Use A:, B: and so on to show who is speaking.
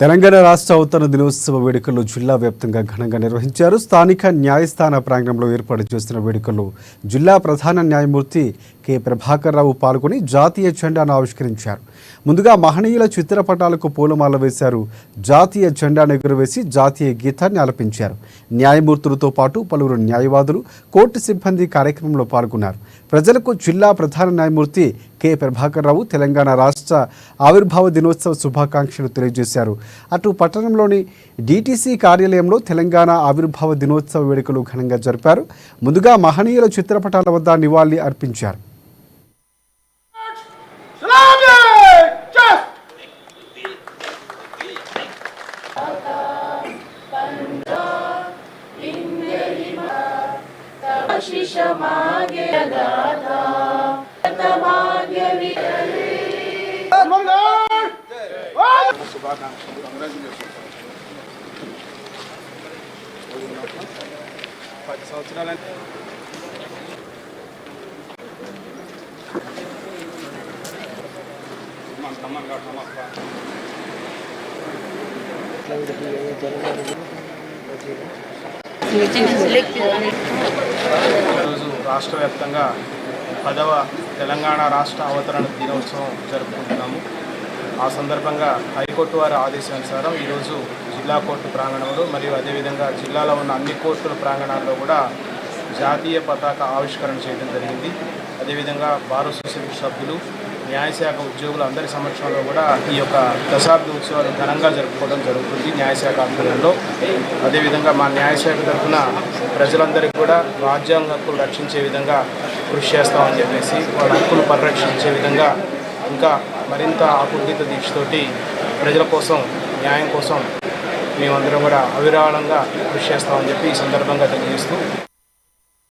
A: తెలంగాణ రాష్ట్ర అవతరణ దినోత్సవ వేడుకలు జిల్లా వ్యాప్తంగా ఘనంగా నిర్వహించారు. స్థానిక న్యాయస్థాన ప్రాంగణంలో ఏర్పాటు చేసిన వేడుకల్లో జిల్లా ప్రధాన న్యాయమూర్తి కె ప్రభాకర్ రావు పాల్గొని జాతీయ జెండాను ఆవిష్కరించారు. ముందుగా మహనీయుల చిత్రపటాలకు పూలమాల వేశారు. జాతీయ జెండాను ఎగురవేసి జాతీయ గీతాన్ని ఆలపించారు. న్యాయమూర్తులతో పాటు పలువురు న్యాయవాదులు, కోర్టు సిబ్బంది కార్యక్రమంలో పాల్గొన్నారు. ప్రజలకు జిల్లా ప్రధాన న్యాయమూర్తి కె ప్రభాకర్ రావు తెలంగాణ రాష్ట్ర ఆవిర్భావ దినోత్సవ శుభాకాంక్షలు తెలియజేశారు. అటు పట్టణంలోని డిటిసి కార్యాలయంలో తెలంగాణ ఆవిర్భావ దినోత్సవ వేడుకలు ఘనంగా జరిపారు. ముందుగా మహనీయుల చిత్రపటాల వద్ద నివాళి అర్పించారు.
B: రాష్ట్ర వ్యాప్తంగా 10వ తెలంగాణ రాష్ట్ర అవతరణ దినోత్సవం జరుపుకుంటున్నాము. ఆ సందర్భంగా హైకోర్టు వారి ఆదేశానుసారం ఈరోజు జిల్లా కోర్టు ప్రాంగణంలో మరియు అదేవిధంగా జిల్లాలో ఉన్న అన్ని కోర్టుల ప్రాంగణాల్లో కూడా జాతీయ పతాక ఆవిష్కరణ చేయడం జరిగింది. అదేవిధంగా బార్ అసోసియేషన్ సభ్యులు, న్యాయశాఖ ఉద్యోగులు అందరి సమక్షంలో కూడా ఈ యొక్క దశాబ్ది ఉత్సవాలు ఘనంగా జరుపుకోవడం జరుగుతుంది న్యాయశాఖ ఆధ్వర్యంలో. అదేవిధంగా మా న్యాయశాఖ తరఫున ప్రజలందరికీ కూడా రాజ్యాంగ హక్కులు రక్షించే విధంగా కృషి చేస్తామని చెప్పేసి, వాళ్ళ హక్కులు పరిరక్షించే విధంగా ఇంకా మరింత ఆకుర్దిత దీక్షతోటి ప్రజల కోసం, న్యాయం కోసం మేమందరం కూడా అవిరాళంగా కృషి చేస్తామని చెప్పి ఈ సందర్భంగా తెలియజేస్తూ